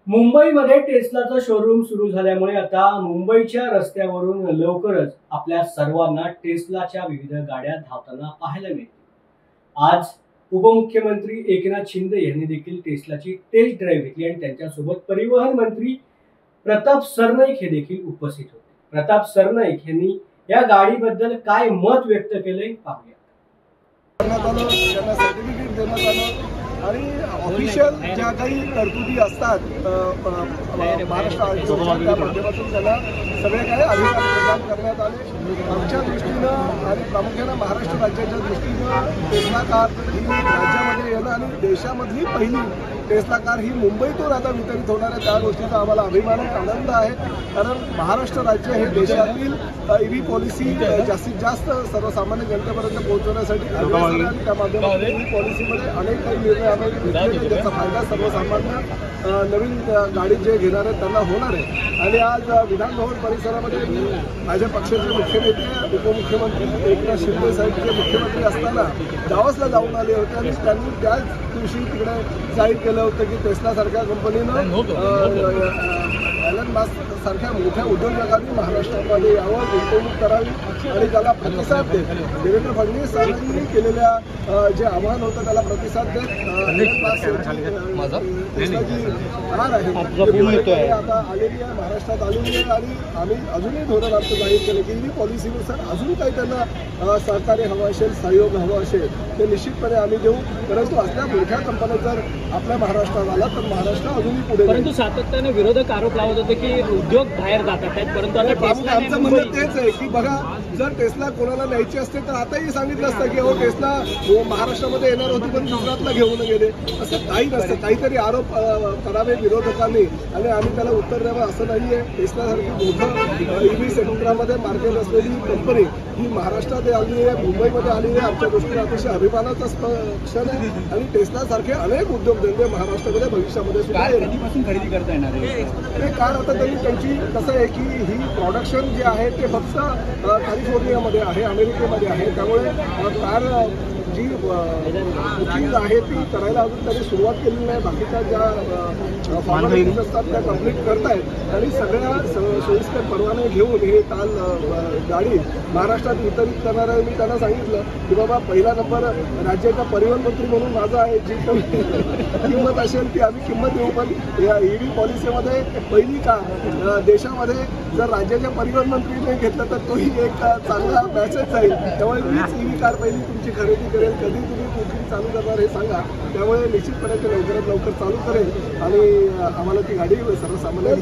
मुंबईमध्ये टेस्लाचं शोरूम सुरू झाल्यामुळे आता मुंबईच्या रस्त्यावरून लवकरच आपल्या सर्वांना टेस्लाच्या विविध गाड्या धावताना पाहायला मिळतील। आज उपमुख्यमंत्री एकनाथ शिंदे यांनी देखील टेस्लाची टेस्ट ड्राईव्ह घेतली आणि त्यांच्यासोबत परिवहन मंत्री प्रताप सरनाईक हे देखील उपस्थित होते। प्रताप सरनाईक यांनी या गाडीबद्दल काय मत व्यक्त केले पाहूया। सर्टिफिकेट देण्यात आलं आणि ऑफिशियल ज्या काही तरतुदी असतात महाराष्ट्र आयोगाच्या माध्यमातून त्याला सगळे काही अधिकार प्रदान करण्यात आले। आमच्या दृष्टीनं आणि प्रामुख्यानं महाराष्ट्र राज्याच्या दृष्टीनं टेस्ला कार ही राज्यामध्ये येणं आणि देशामधली पहिली टेस्ला कार ही मुंबईतून आता वितरित होणार आहे, त्या गोष्टीचा आम्हाला अभिमान आणि आनंद आहे। कारण महाराष्ट्र राज्य हे देशातील ईव्ही पॉलिसी जास्तीत जास्त सर्वसामान्य जनतेपर्यंत पोहोचवण्यासाठी त्या माध्यमातून ईव्ही पॉलिसीमध्ये अनेक काही निर्णय आम्ही घेतलेले, ज्याचा फायदा सर्वसामान्य नवीन गाडी जे घेणार आहेत त्यांना होणार आहे। आणि आज विधान भवन परिसरामध्ये माझ्या पक्षाचे मुख्य नेते उपमुख्यमंत्री एकनाथ शिंदे साहेब जे मुख्यमंत्री असताना दावोसला जाऊन आले होते आणि त्यांनी त्याच दिवशी तिकडे जाहीर केलं होतं की टेस्ला सारख्या कंपनीनं एलन मस्क सारख्या मोठ्या उद्योजकांनी महाराष्ट्रामध्ये यावं, गुंतवणूक करावी आणि त्याला प्रतिसाद देत देवेंद्र फडणवीस साहेबांनी केलेल्या जे आव्हान होतं त्याला प्रतिसाद देत टेस्लाची कार आहे आता आलेली आहे, महाराष्ट्रात आलेली आहे। आणि आम्ही अजूनही धोरण आमचं जाहीर केलं की ही पॉलिसीनुसार अजून काही त्यांना सहकार्य हवं असेल, सहयोग हवं असेल ते निश्चितपणे आम्ही देऊ। परंतु असल्या मोठ्या कंपन्या जर आपल्या महाराष्ट्रात आला तर महाराष्ट्र अजूनही पुढे। परंतु सातत्याने विरोधक आरोप लावत होते की उद्योग बाहेर जातात आहेत, परंतु आमचं म्हणणं तेच आहे की बघा, जर टेस्ला कोणाला न्यायची असते तर आताही सांगितलं असतं की हो टेस्ला महाराष्ट्रामध्ये येणार होती पण गुजरातला घेऊन गेले, असं काही नसतं। काहीतरी आरोप करावे विरोधकांनी आणि आम्ही त्याला उत्तर द्यावं असं नाही आहे। टेस्लासारखी मोठं ईव्ही सेक्टरामध्ये मार्केट असलेली कंपनी ही महाराष्ट्रात आली आहे, मुंबईमध्ये आली आहे, आमच्या दृष्टीने अतिशय अभिमानाचा क्षण आहे। आणि टेस्लासारखे अनेक उद्योगधंदे महाराष्ट्रामध्ये भविष्यामध्ये सुद्धा खरेदी करता येणार आहे। ते कार आता त्यांची कसं आहे की ही प्रोडक्शन जे आहे ते फक्त कॅलिफोर्नियामध्ये आहे, अमेरिकेमध्ये आहे, त्यामुळे कार जी बुकिंग आहे ती करायला अजून त्यांनी सुरुवात केलेली नाही। बाकीच्या ज्या फॉर्मॅलिटीज असतात त्या कंप्लीट करतायत आणि सगळ्या सोयीस्कर परवाने घेऊन हे काल गाडी महाराष्ट्रात वितरित करणार आहे। मी त्यांना सांगितलं की बाबा पहिला नंबर राज्याचा परिवहन मंत्री म्हणून माझा आहे, जी किंमत असेल ती आम्ही किंमत देऊ, पण या ईव्ही पॉलिसीमध्ये पहिली कार देशामध्ये जर राज्याच्या परिवहन मंत्रीने घेतलं तर तोही एक चांगला मॅसेज जाईल। त्यामुळे मीच ईव्ही कार पहिली तुमची खरेदी करेल, कधी तुम्ही बुकिंग चालू करणार हे सांगा, त्यामुळे निश्चितपणे ते लवकरात लवकर चालू करेल आणि आम्हाला ती गाडी सर्वसामान्य